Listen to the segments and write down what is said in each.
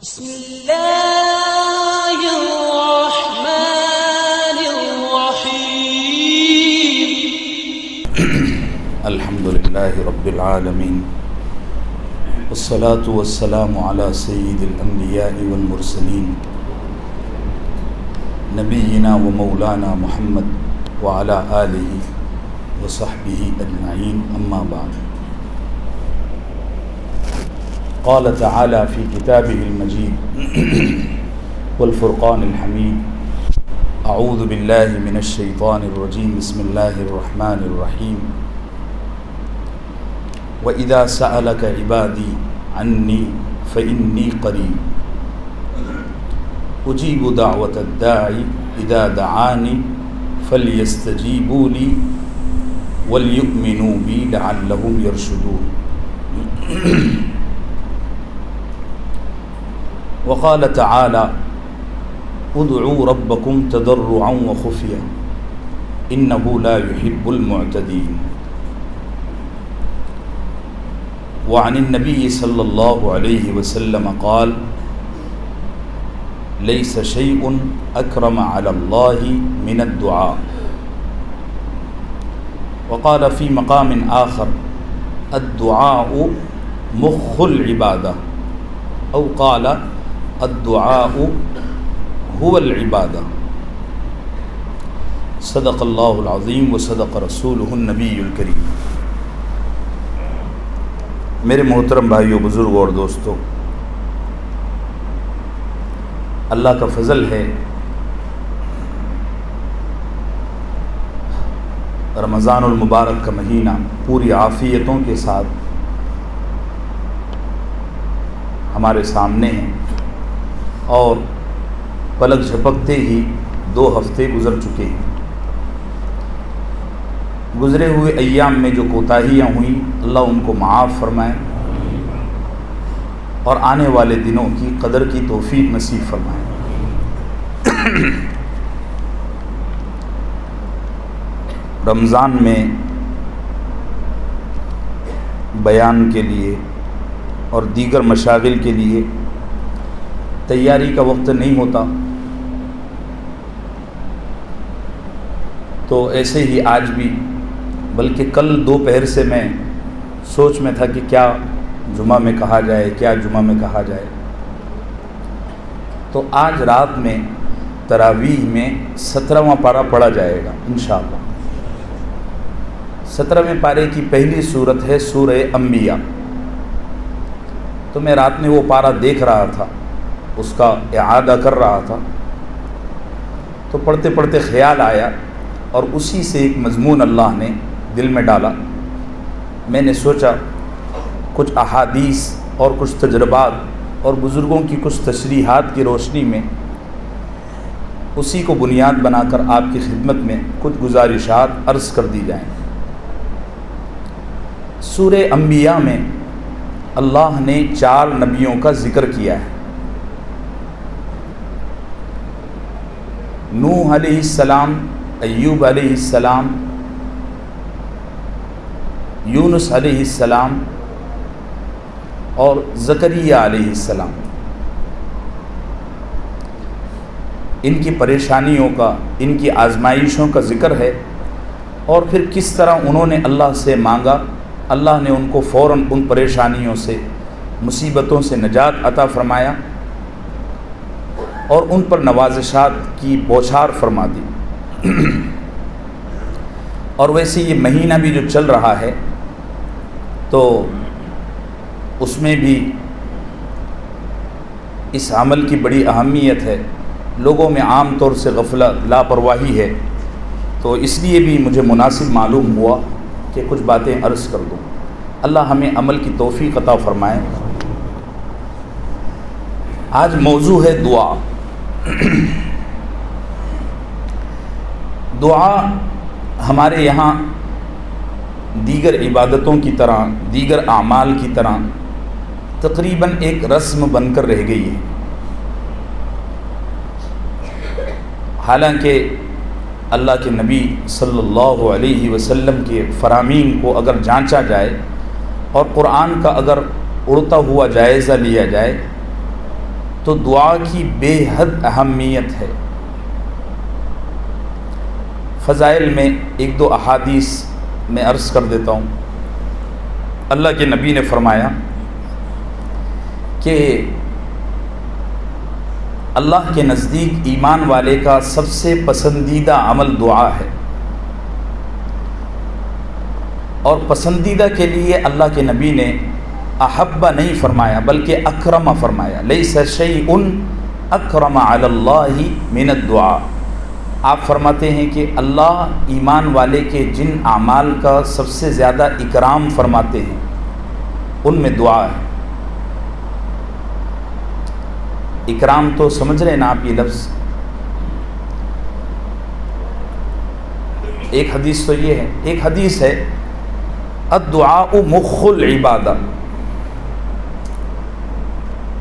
بسم اللہ الرحمن الرحیم الحمدللہ رب العالمین والصلاة والسلام علی سید الانبیاء والمرسلین نبینا و مولانا محمد وعلی آلہ وصحبہ اجمعین اما بعد قال تعالی فی کتابہ المجید والفرقان الحمید اعوذ باللہ من الشیطان الرجیم بسم اللہ الرحمن الرحیم وَإِذَا سَأَلَكَ عِبَادِي عَنِّي فَإِنِّي قَرِيبٌ أُجِيبُ دَعْوَةَ الدَّاعِ إِذَا دَعَانِ فَلْيَسْتَجِيبُوا لِي وَلْيُؤْمِنُوا بِي لَعَلَّهُمْ يَرْشُدُونَ وقال تعالى ادعوا ربكم تضرعا وخفيا إنه لا يحب المعتدين وعن النبي صلى الله عليه وسلم قال ليس شيء أكرم على الله من الدعاء وقال في مقام آخر الدعاء مخ العبادة أو قال الدعاء هو العبادة صدق اللہ العظیم وصدق رسولہ النبی الکریم۔ میرے محترم بھائیوں، بزرگوں اور دوستوں، اللہ کا فضل ہے، رمضان المبارک کا مہینہ پوری عافیتوں کے ساتھ ہمارے سامنے ہے اور پلک جھپکتے ہی 2 ہفتے گزر چکے ہیں۔ گزرے ہوئے ایام میں جو کوتاہیاں ہوئیں اللہ ان کو معاف فرمائے اور آنے والے دنوں کی قدر کی توفیق نصیب فرمائے۔ رمضان میں بیان کے لیے اور دیگر مشاغل کے لیے تیاری کا وقت نہیں ہوتا، تو ایسے ہی آج بھی، بلکہ کل دوپہر سے میں سوچ میں تھا کہ کیا جمعہ میں کہا جائے، کیا جمعہ میں کہا جائے، تو آج رات میں تراویح میں 17واں پارہ پڑھا جائے گا انشاءاللہ۔ 17ویں پارے کی پہلی سورت ہے سورہ انبیاء۔ تو میں رات میں وہ پارہ دیکھ رہا تھا، اس کا اعادہ کر رہا تھا، تو پڑھتے پڑھتے خیال آیا اور اسی سے ایک مضمون اللہ نے دل میں ڈالا۔ میں نے سوچا کچھ احادیث اور کچھ تجربات اور بزرگوں کی کچھ تشریحات کی روشنی میں اسی کو بنیاد بنا کر آپ کی خدمت میں کچھ گزارشات عرض کر دی جائیں۔ سورہ انبیاء میں اللہ نے 4 نبیوں کا ذکر کیا ہے۔ نوح علیہ السلام، ایوب علیہ السلام، یونس علیہ السلام اور زکریا علیہ السلام۔ ان کی پریشانیوں کا، ان کی آزمائشوں کا ذکر ہے، اور پھر کس طرح انہوں نے اللہ سے مانگا، اللہ نے ان کو فوراً ان پریشانیوں سے، مصیبتوں سے نجات عطا فرمایا اور ان پر نوازشات کی بوچھار فرما دی۔ اور ویسے یہ مہینہ بھی جو چل رہا ہے تو اس میں بھی اس عمل کی بڑی اہمیت ہے۔ لوگوں میں عام طور سے غفلت، لاپرواہی ہے، تو اس لیے بھی مجھے مناسب معلوم ہوا کہ کچھ باتیں عرض کر دوں۔ اللہ ہمیں عمل کی توفیق عطا فرمائے۔ آج موضوع ہے دعا۔ دعا ہمارے یہاں دیگر عبادتوں کی طرح، دیگر اعمال کی طرح تقریباً ایک رسم بن کر رہ گئی ہے۔ حالانکہ اللہ کے نبی صلی اللہ علیہ وسلم کے فرامین کو اگر جانچا جائے اور قرآن کا اگر اڑتا ہوا جائزہ لیا جائے تو دعا کی بے حد اہمیت ہے۔ فضائل میں ایک دو احادیث میں عرض کر دیتا ہوں۔ اللہ کے نبی نے فرمایا کہ اللہ کے نزدیک ایمان والے کا سب سے پسندیدہ عمل دعا ہے، اور پسندیدہ کے لیے اللہ کے نبی نے احبہ نہیں فرمایا بلکہ اکرم فرمایا، لیس شیء اکرم علی اللہ من الدعاء۔ آپ فرماتے ہیں کہ اللہ ایمان والے کے جن اعمال کا سب سے زیادہ اکرام فرماتے ہیں ان میں دعا ہے۔ اکرام تو سمجھ رہے ہیں نا آپ یہ لفظ؟ ایک حدیث تو یہ ہے، ایک حدیث ہے الدعاء مخ العبادہ۔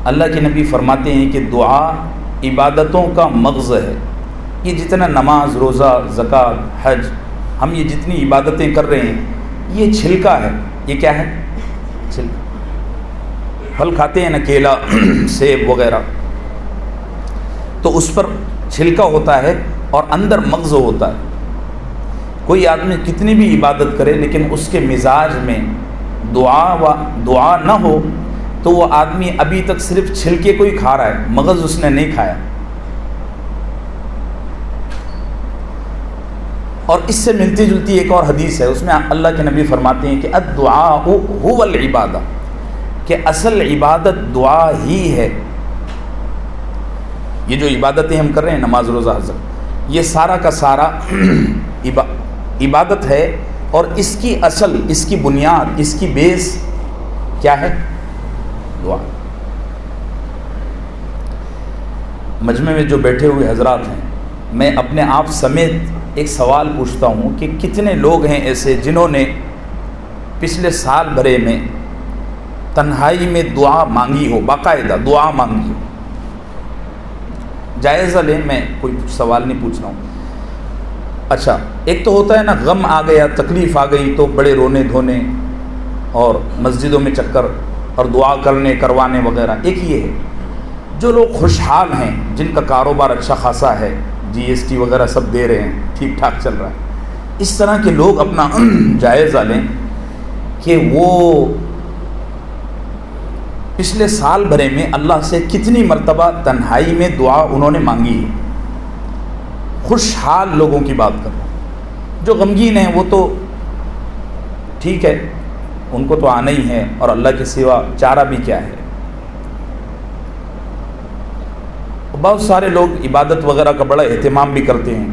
اللہ کے نبی فرماتے ہیں کہ دعا عبادتوں کا مغز ہے۔ یہ جتنا نماز، روزہ، زکوٰۃ، حج، ہم یہ جتنی عبادتیں کر رہے ہیں یہ چھلکا ہے۔ یہ کیا ہے؟ چھلکا۔ پھل کھاتے ہیں نا، کیلا، سیب وغیرہ، تو اس پر چھلکا ہوتا ہے اور اندر مغز ہوتا ہے۔ کوئی آدمی کتنی بھی عبادت کرے لیکن اس کے مزاج میں دعا نہ ہو تو وہ آدمی ابھی تک صرف چھلکے کو ہی کھا رہا ہے، مغز اس نے نہیں کھایا۔ اور اس سے ملتی جلتی ایک اور حدیث ہے، اس میں اللہ کے نبی فرماتے ہیں کہ الدعاء هو العبادہ، کہ اصل عبادت دعا ہی ہے۔ یہ جو عبادتیں ہم کر رہے ہیں، نماز، روزہ، حج، یہ سارا کا سارا عبادت ہے، اور اس کی اصل، اس کی بنیاد، اس کی بیس کیا ہے؟ دعا۔ مجمع میں جو بیٹھے ہوئے حضرات ہیں، میں اپنے آپ سمیت ایک سوال پوچھتا ہوں کہ کتنے لوگ ہیں ایسے جنہوں نے پچھلے سال بھرے میں تنہائی میں دعا مانگی ہو، باقاعدہ دعا مانگی ہو؟ جائزہ لیں، میں کوئی سوال نہیں پوچھ رہا ہوں۔ اچھا، ایک تو ہوتا ہے نا غم آ گیا، تکلیف آ گئی تو بڑے رونے دھونے اور مسجدوں میں چکر اور دعا کرنے کروانے وغیرہ۔ ایک یہ ہے جو لوگ خوشحال ہیں، جن کا کاروبار اچھا خاصا ہے، جی ایس ٹی وغیرہ سب دے رہے ہیں، ٹھیک ٹھاک چل رہا ہے، اس طرح کے لوگ اپنا جائزہ لیں کہ وہ پچھلے سال بھرے میں اللہ سے کتنی مرتبہ تنہائی میں دعا انہوں نے مانگی ہے۔ خوشحال لوگوں کی بات کر رہا ہوں، جو غمگین ہیں وہ تو ٹھیک ہے، ان کو تو آنا ہی ہے، اور اللہ کے سوا چارہ بھی کیا ہے۔ بہت سارے لوگ عبادت وغیرہ کا بڑا اہتمام بھی کرتے ہیں،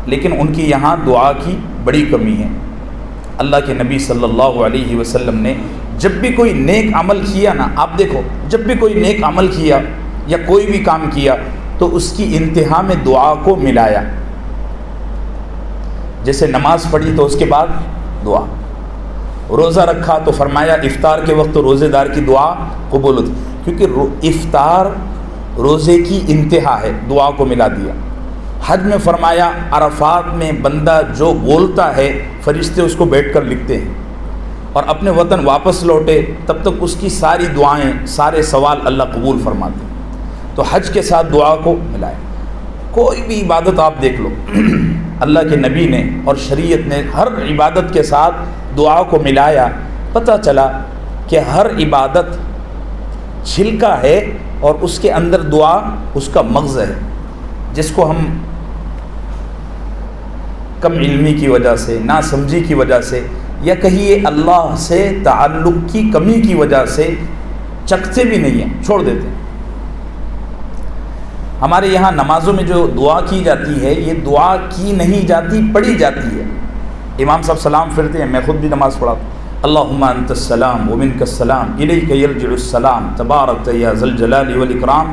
لیکن ان کی یہاں دعا کی بڑی کمی ہے۔ اللہ کے نبی صلی اللہ علیہ وسلم نے جب بھی کوئی نیک عمل کیا نا، آپ دیکھو، جب بھی کوئی نیک عمل کیا یا کوئی بھی کام کیا تو اس کی انتہا میں دعا کو ملایا۔ جیسے نماز پڑھی تو اس کے بعد دعا، روزہ رکھا تو فرمایا افطار کے وقت روزے دار کی دعا قبول ہوتی، کیونکہ افطار روزے کی انتہا ہے، دعا کو ملا دیا۔ حج میں فرمایا عرفات میں بندہ جو بولتا ہے فرشتے اس کو بیٹھ کر لکھتے ہیں، اور اپنے وطن واپس لوٹے تب تک اس کی ساری دعائیں، سارے سوال اللہ قبول فرماتے ہیں۔ تو حج کے ساتھ دعا کو ملائے۔ کوئی بھی عبادت آپ دیکھ لو، اللہ کے نبی نے اور شریعت نے ہر عبادت کے ساتھ دعا کو ملایا۔ پتہ چلا کہ ہر عبادت چھلکا ہے اور اس کے اندر دعا اس کا مغز ہے، جس کو ہم کم علمی کی وجہ سے، ناسمجھی کی وجہ سے، یا کہیے اللہ سے تعلق کی کمی کی وجہ سے چکھتے بھی نہیں ہیں، چھوڑ دیتے ہیں۔ ہمارے یہاں نمازوں میں جو دعا کی جاتی ہے، یہ دعا کی نہیں جاتی، پڑھی جاتی ہے۔ امام صاحب سلام پھرتے ہیں، میں خود بھی نماز پڑھاتا ہوں، اللہم انت السلام ومنک السلام الیک یرجع السلام تبارک یا ذی الجلال والاکرام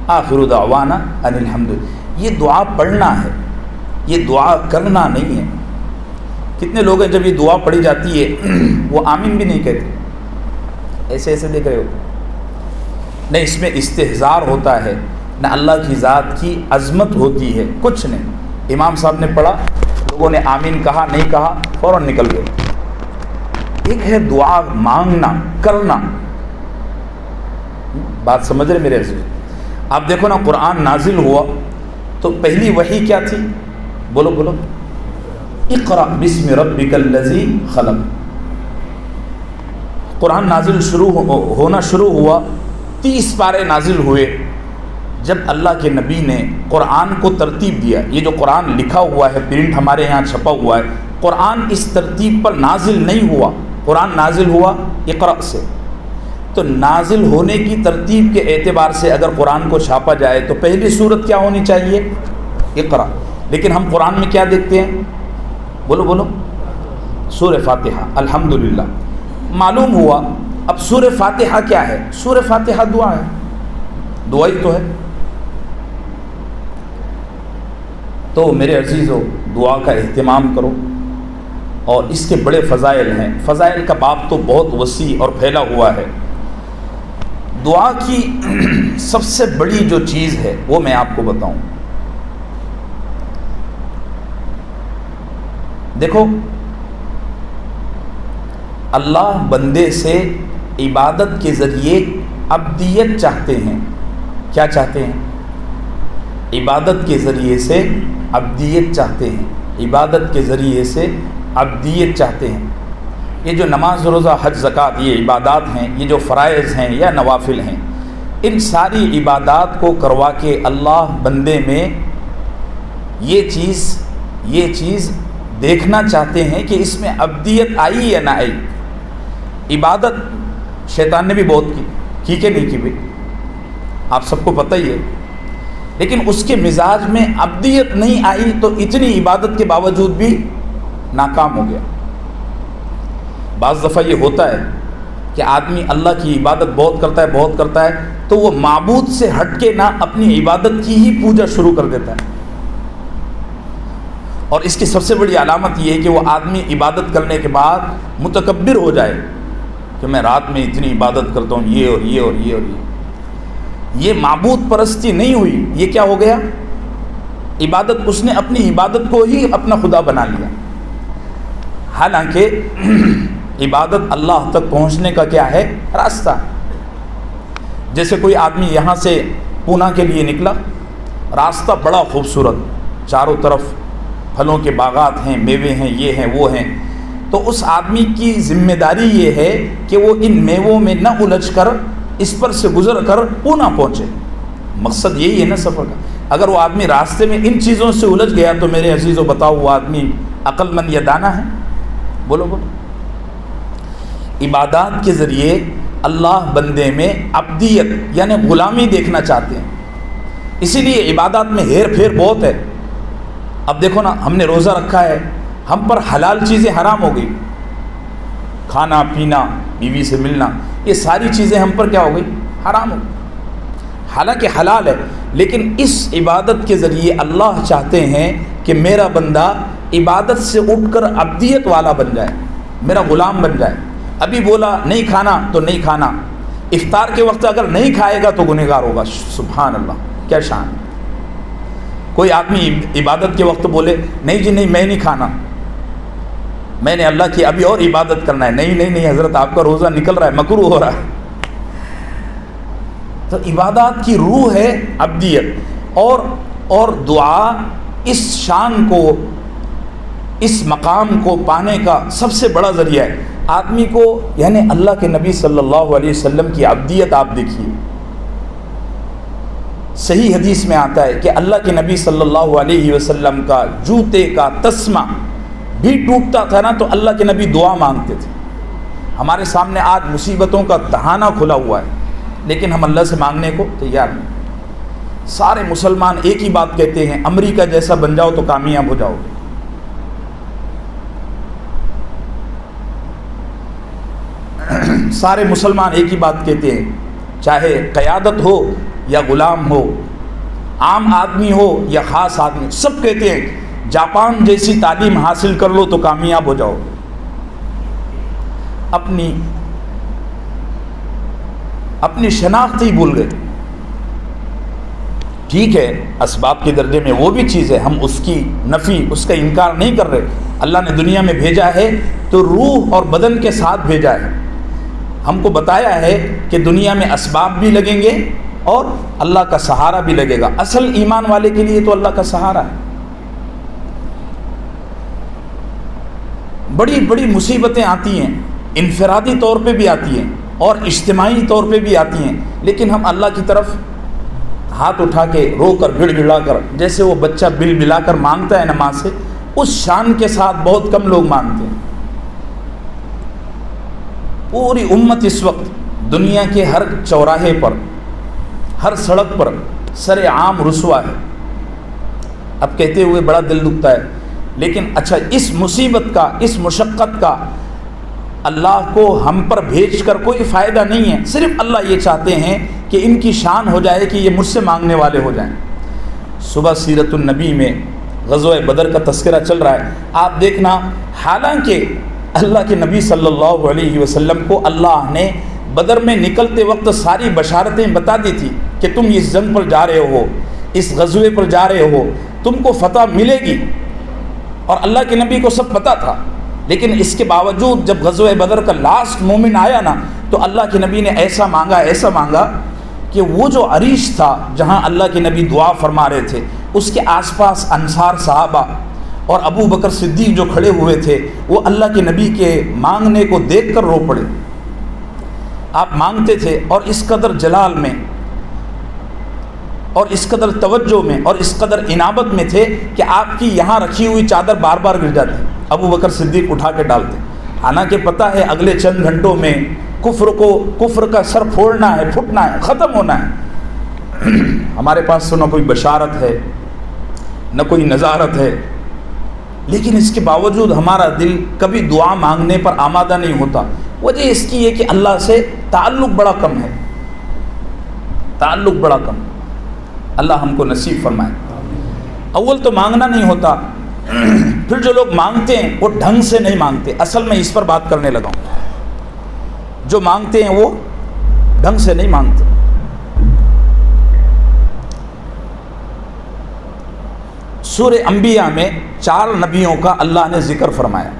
آخر دعوانا ان الحمد۔ یہ دعا پڑھنا ہے، یہ دعا کرنا نہیں ہے۔ کتنے لوگ ہیں جب یہ دعا پڑھی جاتی ہے وہ آمین بھی نہیں کہتے، ایسے ایسے دیکھ رہے ہو، نہیں اس میں استحضار ہوتا ہے، نہ اللہ کی ذات کی عظمت ہوتی ہے، کچھ نہیں۔ امام صاحب نے پڑھا، لوگوں نے آمین کہا، نہیں کہا، فوراً نکل گئے۔ ایک ہے دعا مانگنا، کرنا، بات سمجھ رہے میرے عزیز؟ آپ دیکھو نا قرآن نازل ہوا تو پہلی وحی کیا تھی؟ بولو بولو، اقرأ بسم ربک الذی خلق۔ قرآن نازل ہونا شروع ہوا، 30 پارے نازل ہوئے۔ جب اللہ کے نبی نے قرآن کو ترتیب دیا، یہ جو قرآن لکھا ہوا ہے، پرنٹ ہمارے یہاں چھپا ہوا ہے، قرآن اس ترتیب پر نازل نہیں ہوا، قرآن نازل ہوا اقرأ سے۔ تو نازل ہونے کی ترتیب کے اعتبار سے اگر قرآن کو چھاپا جائے تو پہلی سورت کیا ہونی چاہیے؟ اقرأ۔ لیکن ہم قرآن میں کیا دیکھتے ہیں؟ بولو بولو، سورہ فاتحہ۔ الحمدللہ، معلوم ہوا اب سورہ فاتحہ کیا ہے؟ سورہ فاتحہ دعا ہے، دعا ہی تو ہے۔ تو میرے عزیزو، دعا کا اہتمام کرو، اور اس کے بڑے فضائل ہیں۔ فضائل کا باب تو بہت وسیع اور پھیلا ہوا ہے۔ دعا کی سب سے بڑی جو چیز ہے وہ میں آپ کو بتاؤں۔ دیکھو، اللہ بندے سے عبادت کے ذریعے عبدیت چاہتے ہیں۔ کیا چاہتے ہیں؟ عبادت کے ذریعے سے عبدیت چاہتے ہیں، عبادت کے ذریعے سے عبدیت چاہتے ہیں۔ یہ جو نماز روزہ حج زکوٰۃ یہ عبادات ہیں، یہ جو فرائض ہیں یا نوافل ہیں، ان ساری عبادات کو کروا کے اللہ بندے میں یہ چیز دیکھنا چاہتے ہیں کہ اس میں عبدیت آئی یا نہ آئی۔ عبادت شیطان نے بھی بہت کی کہ نہیں کی بھائی، آپ سب کو پتہ ہی ہے، لیکن اس کے مزاج میں عبدیت نہیں آئی تو اتنی عبادت کے باوجود بھی ناکام ہو گیا۔ بعض دفعہ یہ ہوتا ہے کہ آدمی اللہ کی عبادت بہت کرتا ہے تو وہ معبود سے ہٹ کے نہ اپنی عبادت کی ہی پوجا شروع کر دیتا ہے۔ اور اس کی سب سے بڑی علامت یہ ہے کہ وہ آدمی عبادت کرنے کے بعد متکبر ہو جائے کہ میں رات میں اتنی عبادت کرتا ہوں، یہ اور یہ اور یہ اور یہ معبود پرستی نہیں ہوئی، یہ کیا ہو گیا؟ عبادت، اس نے اپنی عبادت کو ہی اپنا خدا بنا لیا۔ حالانکہ عبادت اللہ تک پہنچنے کا کیا ہے؟ راستہ۔ جیسے کوئی آدمی یہاں سے پونا کے لیے نکلا، راستہ بڑا خوبصورت، چاروں طرف پھلوں کے باغات ہیں، میوے ہیں، یہ ہیں وہ ہیں، تو اس آدمی کی ذمہ داری یہ ہے کہ وہ ان میووں میں نہ الجھ کر اس پر سے گزر کر پونا پہنچے۔ مقصد یہی ہے نا سفر کا۔ اگر وہ آدمی راستے میں ان چیزوں سے الجھ گیا تو میرے عزیزو بتاؤ وہ آدمی عقل مند یا دانا ہے؟ بولو بولو۔ عبادات کے ذریعے اللہ بندے میں عبدیت یعنی غلامی دیکھنا چاہتے ہیں، اسی لیے عبادات میں ہیر پھیر بہت ہے۔ اب دیکھو نا، ہم نے روزہ رکھا ہے، ہم پر حلال چیزیں حرام ہو گئی، کھانا پینا، بیوی سے ملنا، یہ ساری چیزیں ہم پر کیا ہو گئی؟ حرام ہو گئی، حالانکہ حلال ہے۔ لیکن اس عبادت کے ذریعے اللہ چاہتے ہیں کہ میرا بندہ عبادت سے اٹھ کر عبدیت والا بن جائے، میرا غلام بن جائے۔ ابھی بولا نہیں کھانا تو نہیں کھانا، افطار کے وقت اگر نہیں کھائے گا تو گنہگار ہوگا۔ سبحان اللہ، کیا شان۔ کوئی آدمی عبادت کے وقت بولے نہیں جی نہیں میں نہیں کھانا، میں نے اللہ کی ابھی اور عبادت کرنا ہے، نہیں حضرت آپ کا روزہ نکل رہا ہے، مکروہ ہو رہا ہے۔ تو عبادات کی روح ہے عبدیت، اور دعا اس شان کو، اس مقام کو پانے کا سب سے بڑا ذریعہ ہے۔ آدمی کو یعنی اللہ کے نبی صلی اللہ علیہ وسلم کی عبدیت آپ دیکھیے، صحیح حدیث میں آتا ہے کہ اللہ کے نبی صلی اللہ علیہ وسلم کا جوتے کا تسمہ بھی ٹوٹتا تھا نا تو اللہ کے نبی دعا مانگتے تھے۔ ہمارے سامنے آج مصیبتوں کا دہانہ کھلا ہوا ہے، لیکن ہم اللہ سے مانگنے کو تیار نہیں۔ سارے مسلمان ایک ہی بات کہتے ہیں، امریکہ جیسا بن جاؤ تو کامیاب ہو جاؤ۔ سارے مسلمان ایک ہی بات کہتے ہیں، چاہے قیادت ہو یا غلام ہو، عام آدمی ہو یا خاص آدمی، سب کہتے ہیں جاپان جیسی تعلیم حاصل کر لو تو کامیاب ہو جاؤ۔ اپنی شناخت ہی بھول گئے۔ ٹھیک ہے، اسباب کے درجے میں وہ بھی چیز ہے، ہم اس کی نفی، اس کا انکار نہیں کر رہے۔ اللہ نے دنیا میں بھیجا ہے تو روح اور بدن کے ساتھ بھیجا ہے۔ ہم کو بتایا ہے کہ دنیا میں اسباب بھی لگیں گے اور اللہ کا سہارا بھی لگے گا۔ اصل ایمان والے کے لیے تو اللہ کا سہارا ہے۔ بڑی بڑی مصیبتیں آتی ہیں، انفرادی طور پہ بھی آتی ہیں اور اجتماعی طور پہ بھی آتی ہیں، لیکن ہم اللہ کی طرف ہاتھ اٹھا کے رو کر گڑ گڑا کر، جیسے وہ بچہ بل بلا کر مانگتا ہے نا ماں سے، اس شان کے ساتھ بہت کم لوگ مانگتے ہیں۔ پوری امت اس وقت دنیا کے ہر چوراہے پر، ہر سڑک پر سر عام رسوا ہے۔ اب کہتے ہوئے بڑا دل دکھتا ہے، لیکن اچھا اس مصیبت کا، اس مشقت کا اللہ کو ہم پر بھیج کر کوئی فائدہ نہیں ہے، صرف اللہ یہ چاہتے ہیں کہ ان کی شان ہو جائے کہ یہ مجھ سے مانگنے والے ہو جائیں۔ صبح سیرت النبی میں غزوہ بدر کا تذکرہ چل رہا ہے، آپ دیکھنا، حالانکہ اللہ کے نبی صلی اللہ علیہ وسلم کو اللہ نے بدر میں نکلتے وقت ساری بشارتیں بتا دی تھی کہ تم اس جنگ پر جا رہے ہو، اس غزوے پر جا رہے ہو، تم کو فتح ملے گی، اور اللہ کے نبی کو سب پتہ تھا۔ لیکن اس کے باوجود جب غزوہ بدر کا لاسٹ مومن آیا نا، تو اللہ کے نبی نے ایسا مانگا کہ وہ جو عریش تھا جہاں اللہ کے نبی دعا فرما رہے تھے، اس کے آس پاس انصار صحابہ اور ابو بکر صدیق جو کھڑے ہوئے تھے، وہ اللہ کے نبی کے مانگنے کو دیکھ کر رو پڑے۔ آپ مانگتے تھے اور اس قدر جلال میں اور اس قدر توجہ میں اور اس قدر انابت میں تھے کہ آپ کی یہاں رکھی ہوئی چادر بار بار گر جاتی، ابو بکر صدیق اٹھا کے ڈالتے، حالانکہ پتہ ہے اگلے چند گھنٹوں میں کفر کا سر پھوڑنا ہے، پھٹنا ہے، ختم ہونا ہے۔ ہمارے پاس تو نہ کوئی بشارت ہے، نہ کوئی نظارت ہے، لیکن اس کے باوجود ہمارا دل کبھی دعا مانگنے پر آمادہ نہیں ہوتا۔ وجہ اس کی ہے کہ اللہ سے تعلق بڑا کم ہے، تعلق بڑا کم۔ اللہ ہم کو نصیب فرمائے۔ اول تو مانگنا نہیں ہوتا، پھر جو لوگ مانگتے ہیں وہ ڈھنگ سے نہیں مانگتے۔ اصل میں اس پر بات کرنے لگا ہوں، جو مانگتے ہیں وہ ڈھنگ سے نہیں مانگتے۔ سورہ انبیاء میں 4 نبیوں کا اللہ نے ذکر فرمایا۔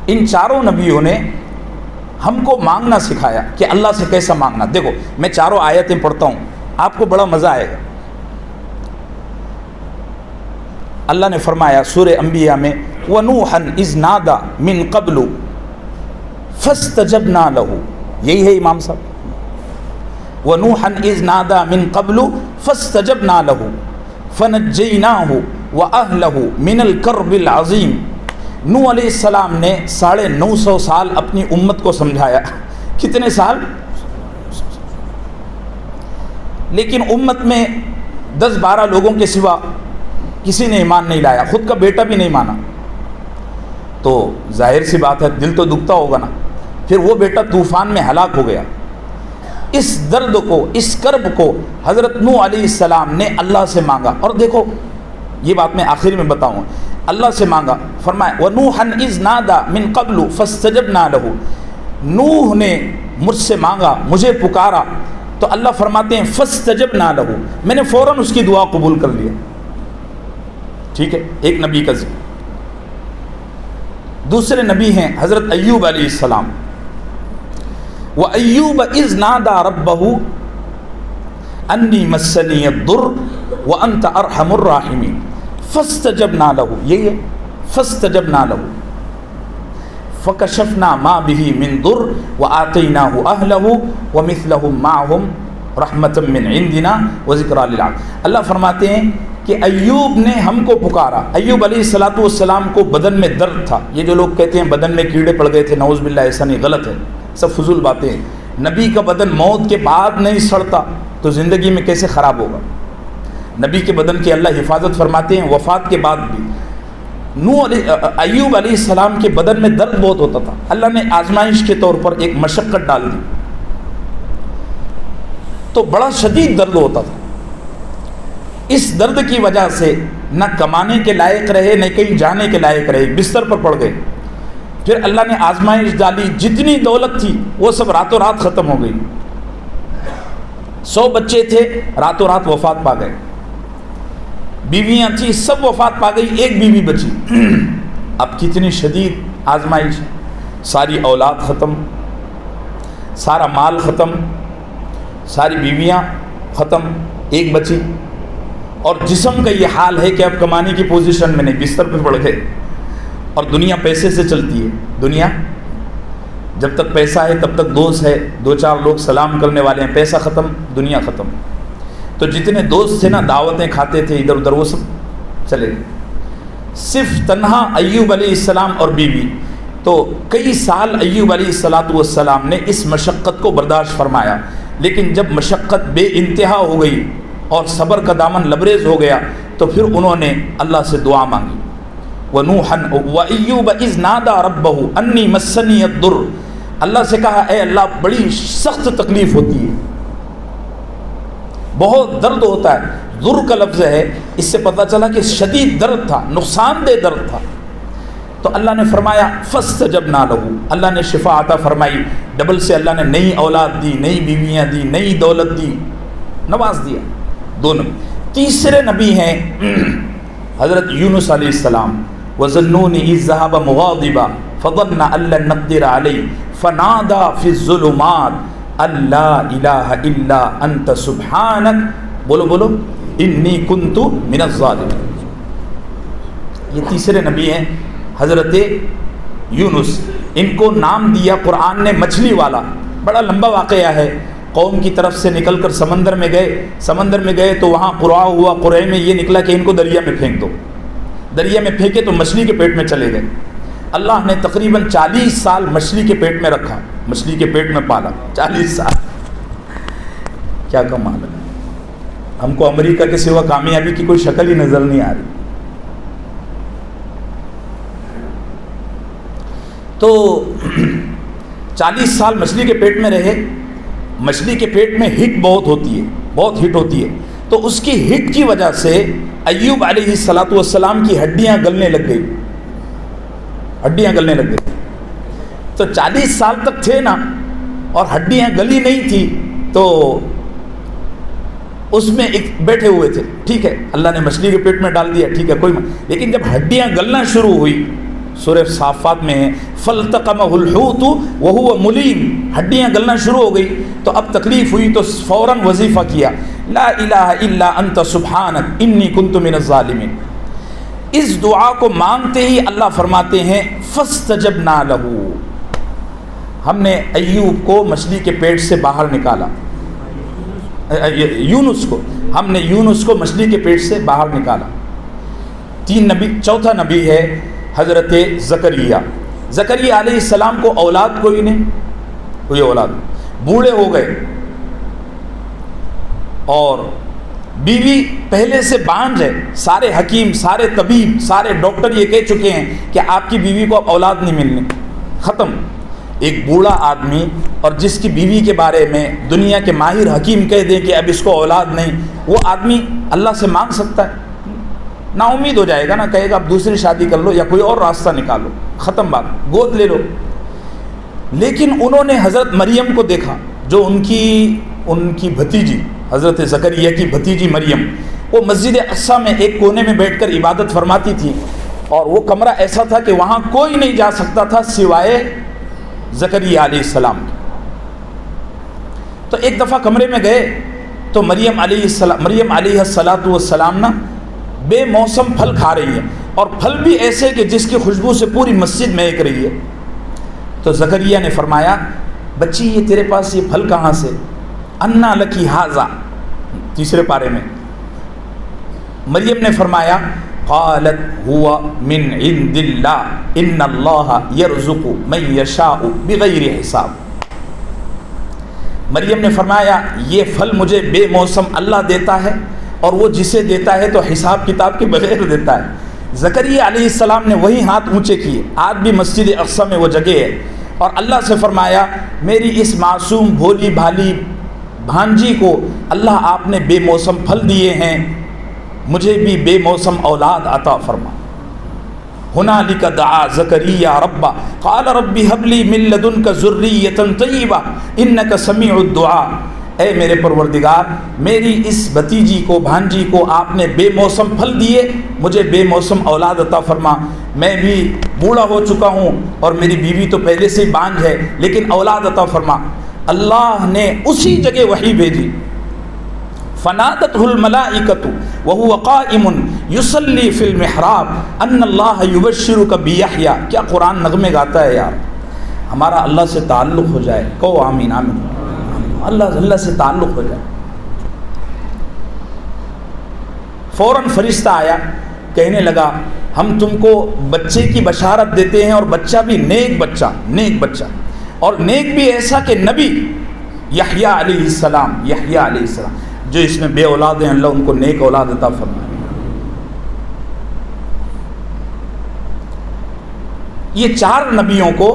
ان 4 نبیوں نے ہم کو مانگنا سکھایا کہ اللہ سے کیسا مانگنا۔ دیکھو میں 4 آیتیں پڑھتا ہوں، آپ کو بڑا مزہ آئے گا۔ اللہ نے فرمایا سورہ انبیاء میں، وَنُوحًا إِذْ نَادَى مِن قَبْلُ فَاسْتَجَبْنَا لَهُ، یہی ہے امام صاحب، وَنُوحًا إِذْ نَادَى مِن قَبْلُ فَاسْتَجَبْنَا لَهُ فَنَجَّيْنَاهُ وَأَهْلَهُ مِنَ الْكَرْبِ الْعَظِيمِ۔ نوح علیہ السلام نے 950 سال اپنی امت کو سمجھایا۔ کتنے سال؟ لیکن امت میں 10-12 لوگوں کے سوا کسی نے ایمان نہیں لایا، خود کا بیٹا بھی نہیں مانا، تو ظاہر سی بات ہے دل تو دکھتا ہوگا نا۔ پھر وہ بیٹا طوفان میں ہلاک ہو گیا۔ اس درد کو، اس کرب کو حضرت نوح علیہ السلام نے اللہ سے مانگا، اور دیکھو یہ بات میں آخر میں بتاؤں، اللہ سے مانگا، فرمایا وَنُوحًا إِذْ نَادَى مِن قَبْلُ فَاسْتَجَبْنَا لَهُ، نوح نے مجھ سے مانگا، مجھے پکارا، تو اللہ فرماتے ہیں فَاسْتَجَبْنَا لَهُ، میں نے فوراً اس کی دعا قبول کر لیا۔ ٹھیک ہے، ایک نبی کا ذکر۔ دوسرے نبی ہیں حضرت ایوب علیہ السلام، وَأَيُّوبَ إِذْ نَادَى رَبَّهُ أَنِّي مَسَّنِيَ الضُّرُّ وَأَنْتَ أَرْحَمُ الرَّاحِمِينَ فَاسْتَجَبْنَا لَهُ، یہی ہے فَاسْتَجَبْنَا لَهُ فَكَشَفْنَا مَا بِهِ مِن ضُرٍّ وَآتَيْنَاهُ أَهْلَهُ وَمِثْلَهُم مَّعَهُمْ رَحْمَةً مِّنْ عِندِنَا وَذِكْرَىٰ لِلْعَابِدِينَ۔ اللہ فرماتے ہیں کہ ایوب نے ہم کو پکارا۔ ایوب علیہ السلام کو بدن میں درد تھا۔ یہ جو لوگ کہتے ہیں بدن میں کیڑے پڑ گئے تھے، نعوذ باللہ، ایسا نہیں، غلط ہے، سب فضول باتیں ہیں۔ نبی کا بدن موت کے بعد نہیں سڑتا تو زندگی میں کیسے خراب ہوگا؟ نبی کے بدن کی اللہ حفاظت فرماتے ہیں وفات کے بعد بھی۔ ایوب علیہ السلام کے بدن میں درد بہت ہوتا تھا، اللہ نے آزمائش کے طور پر ایک مشقت ڈال دی، تو بڑا شدید درد ہوتا تھا۔ اس درد کی وجہ سے نہ کمانے کے لائق رہے، نہ کہیں جانے کے لائق رہے، بستر پر پڑ گئے۔ پھر اللہ نے آزمائش ڈالی، جتنی دولت تھی وہ سب راتوں رات ختم ہو گئی۔ 100 بچے تھے، راتوں رات وفات پا گئے۔ بیویاں تھیں، سب وفات پا گئی، ایک بیوی بچی۔ اب کتنی شدید آزمائش، ساری اولاد ختم۔ سارا مال ختم، ساری بیویاں ختم، ایک بچی، اور جسم کا یہ حال ہے کہ اب کمانے کی پوزیشن میں نہیں، بستر پہ پڑ گئے، اور دنیا پیسے سے چلتی ہے۔ دنیا جب تک پیسہ ہے تب تک دوست ہے، دو چار لوگ سلام کرنے والے ہیں، پیسہ ختم، دنیا ختم۔ تو جتنے دوست تھے نا، دعوتیں کھاتے تھے ادھر ادھر، وہ سب چلے گئے، صرف تنہا ایوب علیہ السلام اور بیوی۔ تو کئی سال ایوب علیہ السلام نے اس مشقت کو برداشت فرمایا، لیکن جب مشقت بے انتہا ہو گئی اور صبر کا دامن لبریز ہو گیا تو پھر انہوں نے اللہ سے دعا مانگی۔ وَنُوحًا وَأَيُّوبَ إِذْ نَادَى رَبَّهُ أَنِّي مَسَّنِيَ الضُّرُّ، اللہ سے کہا اے اللہ بڑی سخت تکلیف ہوتی ہے، بہت درد ہوتا ہے۔ ضر کا لفظ ہے، اس سے پتہ چلا کہ شدید درد تھا، نقصان دہ درد تھا۔ تو اللہ نے فرمایا فَاسْتَجَبْنَا لَهُ، اللہ نے شفا عطا فرمائی، ڈبل سے اللہ نے نئی اولاد دی، نئی بیویاں دی، نئی دولت دی، نواز دیا۔ دونوں تیسرے نبی ہیں حضرت یونس علیہ السلام۔ وَظَنُّونِ إِذْ ذَهَبَ مُغَاضِبًا فَظَنَّ أَن لَّن نَّقْدِرَ عَلَيْهِ فَنَادَىٰ فِي الظُّلُمَاتِ أَن لَّا إِلَٰهَ إِلَّا أَنتَ سُبْحَانَكَ، بولو إِنِّي كُنتُ مِنَ الظَّالِمِينَ۔ یہ تیسرے نبی ہیں حضرت یونس، ان کو نام دیا قرآن نے مچھلی والا۔ بڑا لمبا واقعہ ہے، قوم کی طرف سے نکل کر سمندر میں گئے تو وہاں قرعہ ہوا، قرعے میں یہ نکلا کہ ان کو دریا میں پھینک دو، دریا میں پھینکے تو مچھلی کے پیٹ میں چلے گئے۔ اللہ نے تقریباً 40 سال مچھلی کے پیٹ میں رکھا، مچھلی کے پیٹ میں پالا 40 سال۔ کیا کمال ہے، ہم کو امریکہ کے سوا کامیابی کی کوئی شکل ہی نظر نہیں آ رہی۔ تو 40 سال مچھلی کے پیٹ میں رہے۔ مچھلی کے پیٹ میں ہٹ بہت ہوتی ہے، بہت ہٹ ہوتی ہے، تو اس کی ہٹ کی وجہ سے ایوب علیہ السلام کی ہڈیاں گلنے لگ گئی، ہڈیاں گلنے لگ گئی۔ تو 40 سال تک تھے نا اور ہڈیاں گلی نہیں تھی، تو اس میں ایک بیٹھے ہوئے تھے، ٹھیک ہے اللہ نے مچھلی کے پیٹ میں ڈال دیا، ٹھیک ہے کوئی لیکن جب ہڈیاں گلنا شروع ہوئی، سورہ صافات میں ہے فَالْتَقَمَهُ الْحُوتُ وَهُوَ مُلِيمٌ، ہڈیاں گلنا شروع ہو گئی تو اب تکلیف ہوئی تو فوراً وظیفہ کیا لا الہ الا انت سبحانک انی کنت من الظالمین۔ اس دعا کو مانگتے ہی اللہ فرماتے ہیں فَاسْتَجَبْنَا لَهُ، ہم نے ایوب کو مچھلی کے پیٹ سے باہر نکالا، یونس کو ہم نے یونس کو مچھلی کے پیٹ سے باہر نکالا۔ چوتھا نبی ہے حضرت زکریا۔ زکریا علیہ السلام کو اولاد کوئی نہیں، کوئی اولاد، بوڑھے ہو گئے اور بیوی پہلے سے بانجھ ہے، سارے حکیم، سارے طبیب، سارے ڈاکٹر یہ کہہ چکے ہیں کہ آپ کی بیوی کو اب اولاد نہیں ملنی، ختم۔ ایک بوڑھا آدمی اور جس کی بیوی کے بارے میں دنیا کے ماہر حکیم کہہ دیں کہ اب اس کو اولاد نہیں، وہ آدمی اللہ سے مانگ سکتا ہے؟ نا امید ہو جائے گا نا، کہے گا اب دوسری شادی کر لو یا کوئی اور راستہ نکالو، ختم بات، گود لے لو۔ لیکن انہوں نے حضرت مریم کو دیکھا، جو ان کی بھتیجی، حضرت زکریا کی بھتیجی مریم، وہ مسجد اقصیٰ میں ایک کونے میں بیٹھ کر عبادت فرماتی تھی، اور وہ کمرہ ایسا تھا کہ وہاں کوئی نہیں جا سکتا تھا سوائے زکریا علیہ السلام کی۔ تو ایک دفعہ کمرے میں گئے تو مریم علیہ السلام نا بے موسم پھل کھا رہی ہے، اور پھل بھی ایسے کہ جس کی خوشبو سے پوری مسجد مہک رہی ہے۔ تو زکریا نے فرمایا بچی یہ تیرے پاس یہ پھل کہاں سے؟ انا لکی ھذا، تیسرے پارے میں مریم نے فرمایا قالت هو من عند اللہ ان اللہ یرزق من یشاء بغیر حساب۔ مریم نے فرمایا یہ پھل مجھے بے موسم اللہ دیتا ہے، اور وہ جسے دیتا ہے تو حساب کتاب کے بغیر دیتا ہے۔ زکریا علیہ السلام نے وہی ہاتھ اونچے کیے، آج بھی مسجد اقصیٰ میں وہ جگہ ہے، اور اللہ سے فرمایا میری اس معصوم بھولی بھالی بھانجی کو اللہ آپ نے بے موسم پھل دیے ہیں، مجھے بھی بے موسم اولاد عطا فرما۔ ہنالک دعا زکریا ربہ قال رب ہب لی من لدنک ذریۃ طیبہ انک سمیع الدعاء۔ اے میرے پروردگار میری اس بھتیجی کو، بھانجی کو آپ نے بے موسم پھل دیے، مجھے بے موسم اولاد عطا فرما۔ میں بھی بوڑھا ہو چکا ہوں اور میری بیوی تو پہلے سے ہی بانجھ ہے، لیکن اولاد عطا فرما۔ اللہ نے اسی جگہ وحی بھیجی. فنادته الملائکۃ وهو قائم یصلی فی المحراب ان اللہ یبشرک بیحییٰ. کیا قرآن نغمے گاتا ہے یار. ہمارا اللہ سے تعلق ہو جائے, کہو آمین آمین. اللہ سے تعلق ہو جائے. فوراً فرشتہ آیا, کہنے لگا ہم تم کو بچے کی بشارت دیتے ہیں, اور بچہ بھی نیک بچہ, اور نیک بھی ایسا کہ نبی یحییٰ علیہ السلام, جو اس میں بے اولاد ہیں اللہ ان کو نیک اولاد عطا فرمائے. یہ 4 نبیوں کو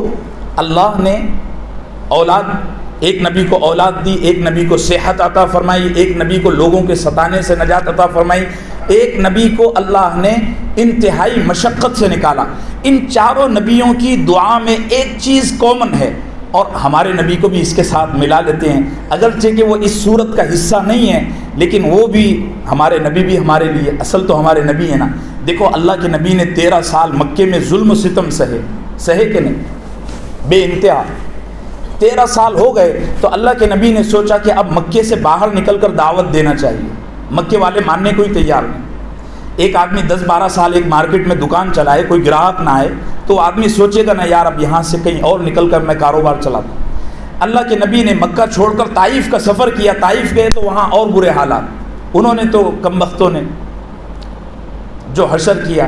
اللہ نے اولاد, ایک نبی کو اولاد دی, ایک نبی کو صحت عطا فرمائی, ایک نبی کو لوگوں کے ستانے سے نجات عطا فرمائی, ایک نبی کو اللہ نے انتہائی مشقت سے نکالا. ان 4 نبیوں کی دعا میں ایک چیز کامن ہے, اور ہمارے نبی کو بھی اس کے ساتھ ملا لیتے ہیں, اگرچہ کہ وہ اس صورت کا حصہ نہیں ہے, لیکن وہ بھی ہمارے نبی بھی ہمارے لیے اصل تو ہمارے نبی ہیں نا. دیکھو اللہ کے نبی نے 13 سال مکے میں ظلم و ستم سہے کہ نہیں, بے انتہا 13 سال ہو گئے, تو اللہ کے نبی نے سوچا کہ اب مکے سے باہر نکل کر دعوت دینا چاہیے. مکے والے ماننے کو ہی تیار نہیں. ایک آدمی 10-12 سال ایک مارکیٹ میں دکان چلائے, کوئی گراہک نہ آئے, تو آدمی سوچے گا نا یار اب یہاں سے کہیں اور نکل کر میں کاروبار چلاتا ہوں. اللہ کے نبی نے مکہ چھوڑ کر طائف کا سفر کیا. طائف گئے تو وہاں اور برے حالات, انہوں نے تو کمبختوں نے جو حشر کیا.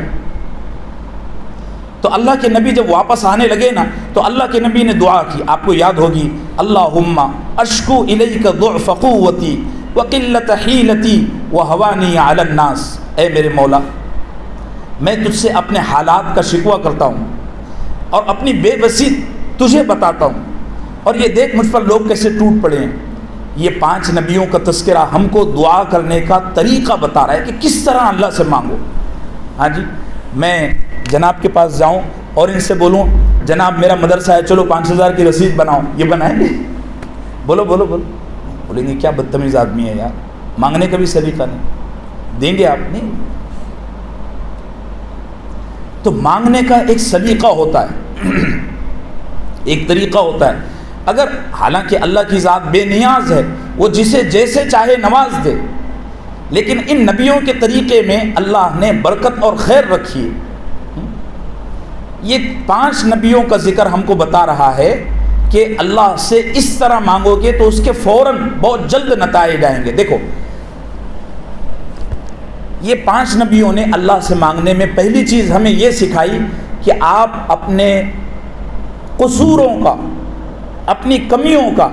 تو اللہ کے نبی جب واپس آنے لگے نا, تو اللہ کے نبی نے دعا کی, آپ کو یاد ہوگی, اللہم اشکو الیک ضعف قوتی وقلت حیلتی وہوانی علی الناس. اے میرے مولا, میں تجھ سے اپنے حالات کا شکوہ کرتا ہوں اور اپنی بے بسی تجھے بتاتا ہوں, اور یہ دیکھ مجھ پر لوگ کیسے ٹوٹ پڑے ہیں. یہ 5 نبیوں کا تذکرہ ہم کو دعا کرنے کا طریقہ بتا رہا ہے کہ کس طرح اللہ سے مانگو. ہاں جی, میں جناب کے پاس جاؤں اور ان سے بولوں جناب میرا مدرسہ ہے, چلو 5000 کی رسید بناؤ, یہ بنائیں گے؟ بولو. بولیں گے کیا بدتمیز آدمی ہے یار, مانگنے کا بھی سلیقہ نہیں. دیں گے آپ؟ نہیں. تو مانگنے کا ایک سلیقہ ہوتا ہے, ایک طریقہ ہوتا ہے. اگر حالانکہ اللہ کی ذات بے نیاز ہے, وہ جسے جیسے چاہے نواز دے, لیکن ان نبیوں کے طریقے میں اللہ نے برکت اور خیر رکھی ہے. یہ 5 نبیوں کا ذکر ہم کو بتا رہا ہے کہ اللہ سے اس طرح مانگو گے تو اس کے فوراً بہت جلد نتائج آئیں گے. دیکھو یہ 5 نبیوں نے اللہ سے مانگنے میں پہلی چیز ہمیں یہ سکھائی کہ آپ اپنے قصوروں کا, اپنی کمیوں کا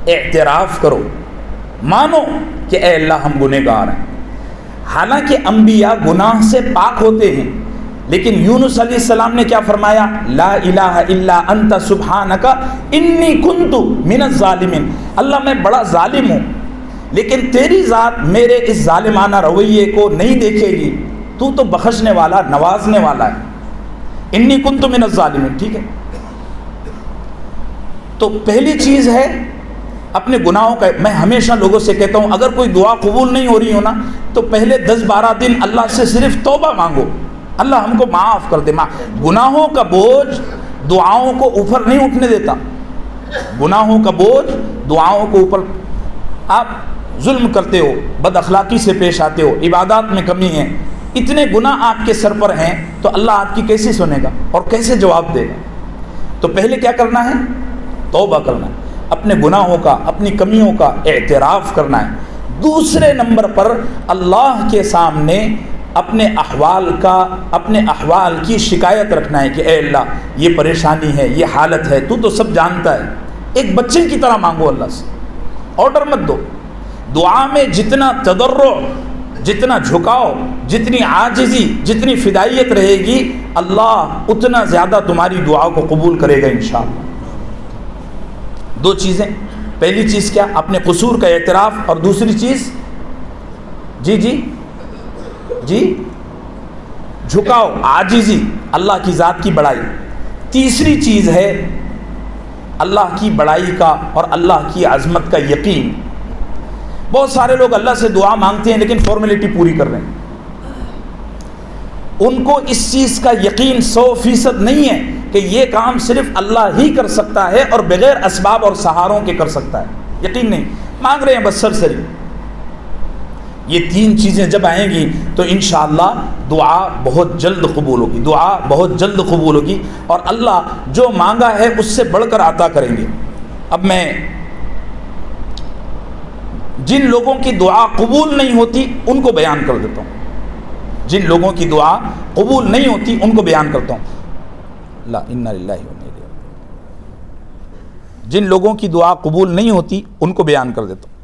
اعتراف کرو, مانو کہ اے اللہ ہم گنہگار ہیں. حالانکہ انبیاء گناہ سے پاک ہوتے ہیں, لیکن یونس علیہ السلام نے کیا فرمایا؟ لا الہ الا انت سبحانک انی کنت من الظالمین. اللہ میں بڑا ظالم ہوں, لیکن تیری ذات میرے اس ظالمانہ رویے کو نہیں دیکھے گی, تو بخشنے والا, نوازنے والا ہے. انی کنت من الظالمین. ٹھیک ہے, تو پہلی چیز ہے اپنے گناہوں کا. میں ہمیشہ لوگوں سے کہتا ہوں اگر کوئی دعا قبول نہیں ہو رہی ہو نا, تو پہلے 10-12 دن اللہ سے صرف توبہ مانگو, اللہ ہم کو معاف کر دے. گناہوں کا بوجھ دعاؤں کو اوپر نہیں اٹھنے دیتا. گناہوں کا بوجھ دعاؤں کو اوپر, آپ ظلم کرتے ہو, بد اخلاقی سے پیش آتے ہو, عبادات میں کمی ہے, اتنے گناہ آپ کے سر پر ہیں, تو اللہ آپ کی کیسے سنے گا اور کیسے جواب دے گا؟ تو پہلے کیا کرنا ہے؟ توبہ کرنا ہے, اپنے گناہوں کا, اپنی کمیوں کا اعتراف کرنا ہے. دوسرے نمبر پر اللہ کے سامنے اپنے احوال کی شکایت رکھنا ہے کہ اے اللہ یہ پریشانی ہے, یہ حالت ہے, تو سب جانتا ہے. ایک بچے کی طرح مانگو اللہ سے, آرڈر مت دو. دعا میں جتنا تضرع, جتنا جھکاؤ, جتنی عاجزی, جتنی فدائیت رہے گی, اللہ اتنا زیادہ تمہاری دعا کو قبول کرے گا انشاءاللہ. 2 چیزیں, پہلی چیز کیا؟ اپنے قصور کا اعتراف, اور دوسری چیز جی جھکاؤ, عاجزی, اللہ کی ذات کی بڑائی. تیسری چیز ہے اللہ کی بڑائی کا اور اللہ کی عظمت کا یقین. بہت سارے لوگ اللہ سے دعا مانگتے ہیں لیکن فارمیلٹی پوری کر رہے ہیں. ان کو اس چیز کا یقین 100% نہیں ہے کہ کہ یہ کام صرف اللہ ہی کر سکتا ہے اور بغیر اسباب اور سہاروں کے کر سکتا ہے، یقین نہیں، مانگ رہے ہیں بس سرسری۔ یہ تین چیزیں جب آئیں گی تو انشاءاللہ دعا بہت جلد قبول ہوگی، دعا بہت جلد قبول ہوگی، اور اللہ جو مانگا ہے اس سے بڑھ کر عطا کریں گے۔ اب میں جن لوگوں کی دعا قبول نہیں ہوتی ان کو بیان کر دیتا ہوں، جن لوگوں کی دعا قبول نہیں ہوتی ان کو بیان کرتا ہوں۔ لا انا للہ و انا الیہ راجعون۔ جن لوگوں کی دعا قبول نہیں ہوتی ان کو بیان کر دیتا ہوں۔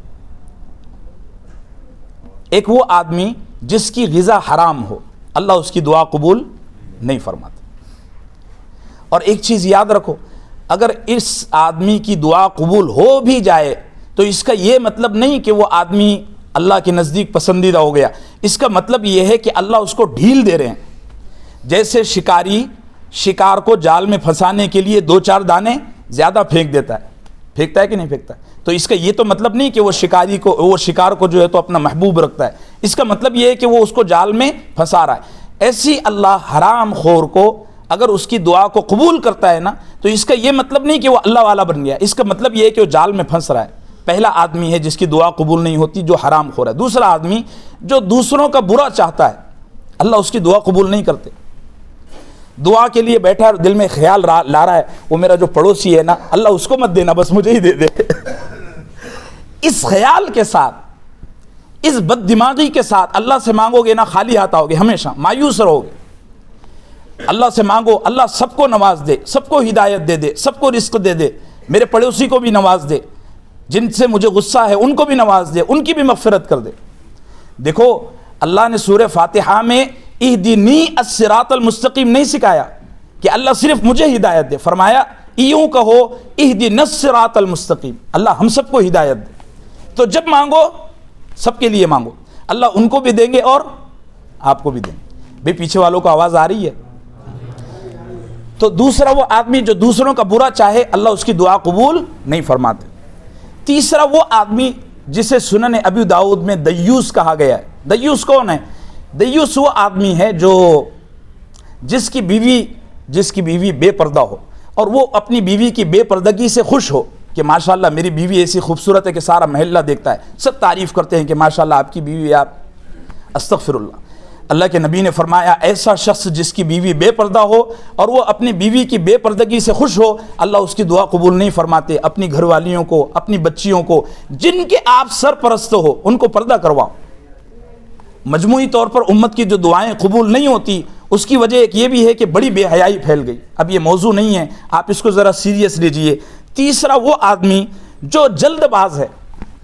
ایک وہ آدمی جس کی غذا حرام ہو، اللہ اس کی دعا قبول نہیں فرماتا۔ اور ایک چیز یاد رکھو، اگر اس آدمی کی دعا قبول ہو بھی جائے تو اس کا یہ مطلب نہیں کہ وہ آدمی اللہ کے نزدیک پسندیدہ ہو گیا، اس کا مطلب یہ ہے کہ اللہ اس کو ڈھیل دے رہے ہیں۔ جیسے شکاری شکار کو جال میں پھنسانے کے لیے 2-4 دانے زیادہ پھینک دیتا ہے، پھینکتا ہے کہ نہیں پھینکتا ہے؟ تو اس کا یہ تو مطلب نہیں کہ وہ شکار کو جو ہے تو اپنا محبوب رکھتا ہے، اس کا مطلب یہ ہے کہ وہ اس کو جال میں پھنسا رہا ہے۔ ایسی اللہ حرام خور کو اگر اس کی دعا کو قبول کرتا ہے نا تو اس کا یہ مطلب نہیں کہ وہ اللہ والا بن گیا، اس کا مطلب یہ ہے کہ وہ جال میں پھنس رہا ہے۔ پہلا آدمی ہے جس کی دعا قبول نہیں ہوتی جو حرام خور ہے۔ دوسرا آدمی جو دوسروں کا برا چاہتا ہے، اللہ اس کی دعا قبول نہیں کرتے۔ دعا کے لیے بیٹھا اور دل میں خیال لا رہا ہے وہ میرا جو پڑوسی ہے نا، اللہ اس کو مت دینا، بس مجھے ہی دے دے۔ اس خیال کے ساتھ، اس بد دماغی کے ساتھ اللہ سے مانگو گے نا، خالی ہاتھ آؤ گے، ہمیشہ مایوس رہو گے۔ اللہ سے مانگو، اللہ سب کو نواز دے، سب کو ہدایت دے دے، سب کو رزق دے دے، میرے پڑوسی کو بھی نواز دے، جن سے مجھے غصہ ہے ان کو بھی نواز دے، ان کی بھی مغفرت کر دے۔ دیکھو اللہ نے سورہ فاتحہ میں اہدنی الصراط المستقیم نہیں سکھایا کہ اللہ صرف مجھے ہدایت دے، فرمایا یوں کہو اہدنا الصراط المستقیم، اللہ ہم سب کو ہدایت دے۔ تو جب مانگو سب کے لیے مانگو، اللہ ان کو بھی دیں گے اور آپ کو بھی دیں گے۔ بھئی پیچھے والوں کو آواز آ رہی ہے؟ تو دوسرا وہ آدمی جو دوسروں کا برا چاہے، اللہ اس کی دعا قبول نہیں فرماتے۔ تیسرا وہ آدمی جسے سنن ابی داؤد میں دیوس کہا گیا ہے۔ دیوس کون ہے؟ دیوس وہ آدمی ہے جو جس کی بیوی بے پردہ ہو اور وہ اپنی بیوی کی بے پردگی سے خوش ہو کہ ماشاءاللہ میری بیوی ایسی خوبصورت ہے کہ سارا محلہ دیکھتا ہے، سب تعریف کرتے ہیں کہ ماشاءاللہ آپ کی بیوی، آپ استغفر اللہ۔ اللہ کے نبی نے فرمایا ایسا شخص جس کی بیوی بے پردہ ہو اور وہ اپنی بیوی کی بے پردگی سے خوش ہو، اللہ اس کی دعا قبول نہیں فرماتے۔ اپنی گھر والیوں کو، اپنی بچیوں کو، جن کے آپ سرپرست ہو، ان کو پردہ کرواؤ۔ مجموعی طور پر امت کی جو دعائیں قبول نہیں ہوتی اس کی وجہ ایک یہ بھی ہے کہ بڑی بے حیائی پھیل گئی۔ اب یہ موضوع نہیں ہے، آپ اس کو ذرا سیریس لیجئے۔ تیسرا وہ آدمی جو جلد باز ہے،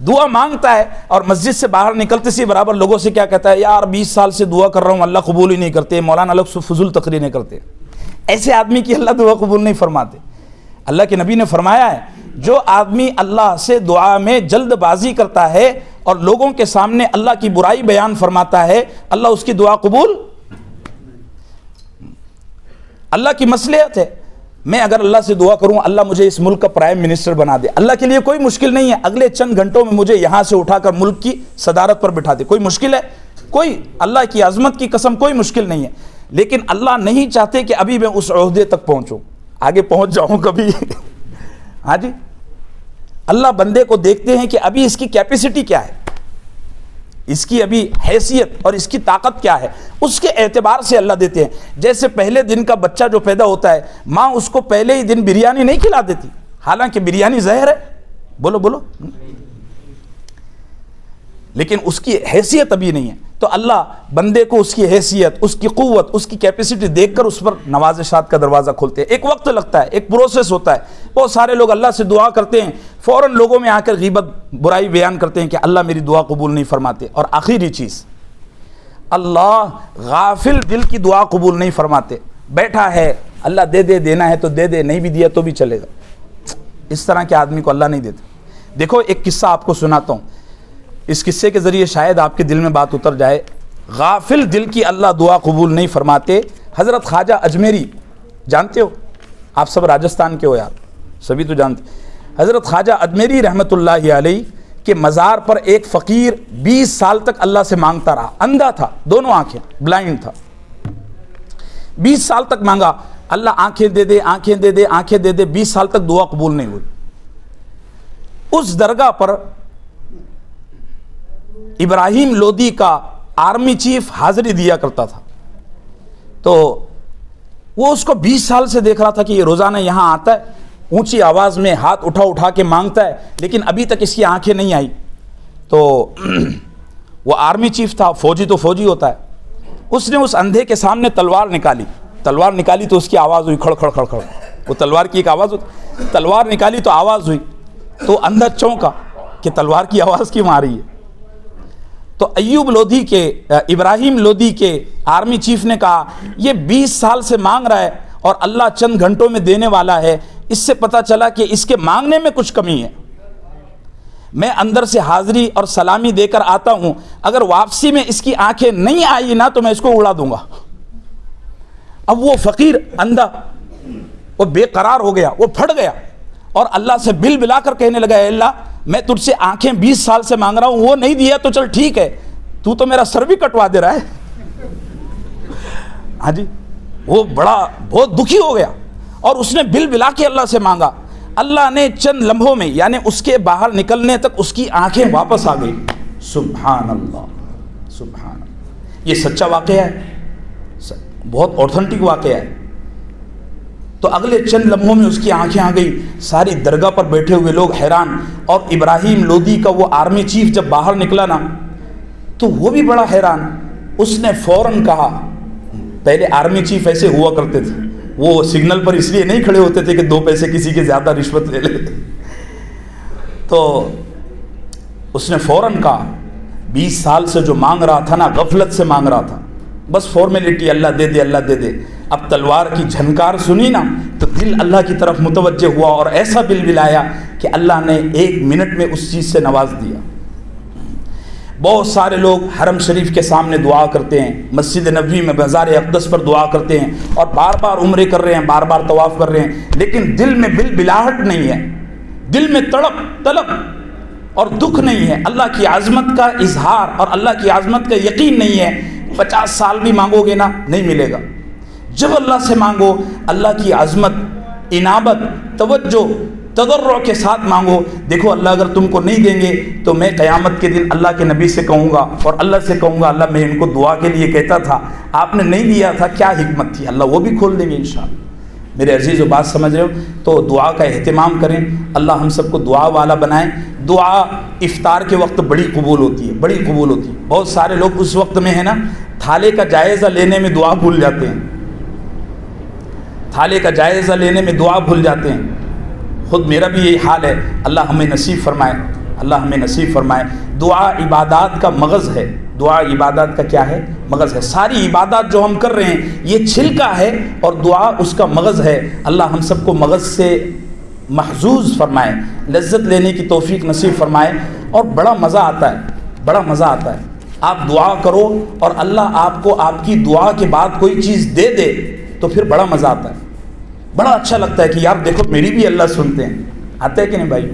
دعا مانگتا ہے اور مسجد سے باہر نکلتے سے برابر لوگوں سے کیا کہتا ہے، یار 20 سال سے دعا کر رہا ہوں اللہ قبول ہی نہیں کرتے، مولانا لوگ فضول تقریریں کرتے۔ ایسے آدمی کی اللہ دعا قبول نہیں فرماتے۔ اللہ کے نبی نے فرمایا ہے جو آدمی اللہ سے دعا میں جلد بازی کرتا ہے اور لوگوں کے سامنے اللہ کی برائی بیان فرماتا ہے، اللہ اس کی دعا قبول۔ اللہ کی مصلحت ہے، میں اگر اللہ سے دعا کروں اللہ مجھے اس ملک کا پرائم منسٹر بنا دے، اللہ کے لیے کوئی مشکل نہیں ہے، اگلے چند گھنٹوں میں مجھے یہاں سے اٹھا کر ملک کی صدارت پر بٹھا دے، کوئی مشکل ہے؟ کوئی، اللہ کی عظمت کی قسم کوئی مشکل نہیں ہے۔ لیکن اللہ نہیں چاہتے کہ ابھی میں اس عہدے تک پہنچوں، آگے پہنچ جاؤں کبھی۔ ہاں جی، اللہ بندے کو دیکھتے ہیں کہ ابھی اس کی کیپیسٹی کیا ہے، اس کی ابھی حیثیت اور اس کی طاقت کیا ہے، اس کے اعتبار سے اللہ دیتے ہیں۔ جیسے پہلے دن کا بچہ جو پیدا ہوتا ہے، ماں اس کو پہلے ہی دن بریانی نہیں کھلا دیتی، حالانکہ بریانی زہر ہے، بولو بولو، لیکن اس کی حیثیت ابھی نہیں ہے۔ تو اللہ بندے کو اس کی حیثیت، اس کی قوت، اس کی کیپیسٹی دیکھ کر اس پر نوازشات کا دروازہ کھولتے ہیں۔ ایک وقت لگتا ہے، ایک پروسیس ہوتا ہے۔ بہت سارے لوگ اللہ سے دعا کرتے ہیں، فوراً لوگوں میں آ کر غیبت برائی بیان کرتے ہیں کہ اللہ میری دعا قبول نہیں فرماتے۔ اور آخری چیز، اللہ غافل دل کی دعا قبول نہیں فرماتے۔ بیٹھا ہے اللہ دے دے، دینا ہے تو دے دے، نہیں بھی دیا تو بھی چلے گا، اس طرح کے آدمی کو اللہ نہیں دیتا۔ دیکھو ایک قصہ آپ کو سناتا ہوں، اس قصے کے ذریعے شاید آپ کے دل میں بات اتر جائے۔ غافل دل کی اللہ دعا قبول نہیں فرماتے۔ حضرت خواجہ اجمیری جانتے ہو آپ، سب راجستھان کے ہو یار، سبھی تو جانتے۔ حضرت خواجہ اجمیری رحمۃ اللہ علیہ کے مزار پر ایک فقیر 20 سال تک اللہ سے مانگتا رہا، اندھا تھا، دونوں آنکھیں، بلائنڈ تھا، 20 سال تک مانگا۔ اللہ آنکھیں دے دے آنکھیں دے دے آنکھیں دے دے، 20 سال تک دعا قبول نہیں ہوئی۔ اس درگاہ پر ابراہیم لودھی کا آرمی چیف حاضری دیا کرتا تھا، تو وہ اس کو 20 سال سے دیکھ رہا تھا کہ یہ روزانہ یہاں آتا ہے، اونچی آواز میں ہاتھ اٹھا اٹھا کے مانگتا ہے، لیکن ابھی تک اس کی آنکھیں نہیں آئی۔ تو وہ آرمی چیف تھا، فوجی تو فوجی ہوتا ہے، اس نے اس اندھے کے سامنے تلوار نکالی تو اس کی آواز ہوئی کھڑ کھڑ کھڑ کھڑ، وہ تلوار کی ایک آواز ہوتی، تلوار نکالی تو آواز ہوئی، تو اندھا چونکا کہ تلوار کی آواز کیوں آ رہی ہے۔ تو ابراہیم لودھی کے آرمی چیف نے کہا یہ 20 سال سے مانگ رہا ہے اور اللہ چند گھنٹوں میں دینے والا ہے، اس سے پتہ چلا کہ اس کے مانگنے میں کچھ کمی ہے، میں اندر سے حاضری اور سلامی دے کر آتا ہوں، اگر واپسی میں اس کی آنکھیں نہیں آئی نا تو میں اس کو اڑا دوں گا۔ اب وہ فقیر اندھا وہ بے قرار ہو گیا، وہ پھٹ گیا اور اللہ سے بل بلا کر کہنے لگا، اے اللہ میں تجھ سے آنکھیں 20 سال سے مانگ رہا ہوں، وہ نہیں دیا تو چل ٹھیک ہے، تو میرا سر بھی کٹوا دے رہا ہے۔ ہاں جی، وہ بہت دکھی ہو گیا اور اس نے بل بلا کے اللہ سے مانگا، اللہ نے چند لمحوں میں یعنی اس کے باہر نکلنے تک اس کی آنکھیں واپس آ گئی۔ سبحان اللہ سبحان اللہ، یہ سچا واقعہ ہے، بہت اوتھینٹک واقعہ ہے۔ تو اگلے چند لمحوں میں اس کی آنکھیں آ گئی، ساری درگاہ پر بیٹھے ہوئے لوگ حیران، اور ابراہیم لودھی کا وہ آرمی چیف جب باہر نکلا نا تو وہ بھی بڑا حیران، اس نے فوراً کہا، پہلے آرمی چیف ایسے ہوا کرتے تھے، وہ سگنل پر اس لیے نہیں کھڑے ہوتے تھے کہ 2 پیسے کسی کے زیادہ رشوت لے لیتے، تو اس نے فوراً کہا 20 سال سے جو مانگ رہا تھا نا، غفلت سے مانگ رہا تھا، بس فارمیلٹی اللہ دے دے اللہ دے دے، اب تلوار کی جھنکار سنی نا تو دل اللہ کی طرف متوجہ ہوا اور ایسا بل بلایا کہ اللہ نے 1 منٹ میں اس چیز سے نواز دیا۔ بہت سارے لوگ حرم شریف کے سامنے دعا کرتے ہیں، مسجد نبوی میں مزار اقدس پر دعا کرتے ہیں اور بار بار عمرے کر رہے ہیں، بار بار طواف کر رہے ہیں، لیکن دل میں بل بلاہٹ نہیں ہے، دل میں تڑپ طلب اور دکھ نہیں ہے، اللہ کی عظمت کا اظہار اور اللہ کی عظمت کا یقین نہیں ہے۔ 50 سال بھی مانگو گے نا نہیں ملے گا، جب اللہ سے مانگو اللہ کی عظمت، انابت، توجہ، تضرع کے ساتھ مانگو، دیکھو اللہ اگر تم کو نہیں دیں گے تو میں قیامت کے دن اللہ کے نبی سے کہوں گا اور اللہ سے کہوں گا اللہ میں ان کو دعا کے لیے کہتا تھا، آپ نے نہیں دیا تھا، کیا حکمت تھی، اللہ وہ بھی کھول دیں گے انشاءاللہ۔ میرے عزیز و بات سمجھ رہے ہو، تو دعا کا اہتمام کریں، اللہ ہم سب کو دعا والا بنائیں۔ دعا افطار کے وقت بڑی قبول ہوتی ہے، بڑی قبول ہوتی ہے۔ بہت سارے لوگ اس وقت میں ہے نا تھالے کا جائزہ لینے میں دعا بھول جاتے ہیں، تھالے کا جائزہ لینے میں دعا بھول جاتے ہیں، خود میرا بھی یہی حال ہے، اللہ ہمیں نصیب فرمائے، اللہ ہمیں نصیب فرمائے۔ دعا عبادات کا مغز ہے، دعا عبادات کا کیا ہے؟ مغز ہے۔ ساری عبادات جو ہم کر رہے ہیں یہ چھلکا ہے اور دعا اس کا مغز ہے۔ اللہ ہم سب کو مغز سے محظوظ فرمائے، لذت لینے کی توفیق نصیب فرمائے، اور بڑا مزہ آتا ہے، بڑا مزہ آتا ہے۔ آپ دعا کرو اور اللہ آپ کو آپ کی دعا کے بعد کوئی چیز دے دے تو پھر بڑا مزہ آتا ہے، بڑا اچھا لگتا ہے کہ یار دیکھو میری بھی اللہ سنتے ہیں، آتا ہے کہ نہیں بھائی؟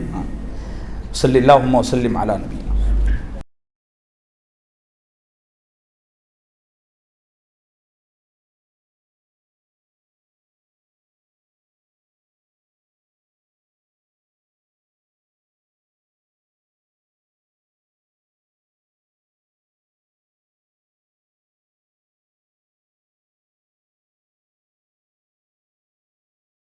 صلی اللہ وسلم علی نبی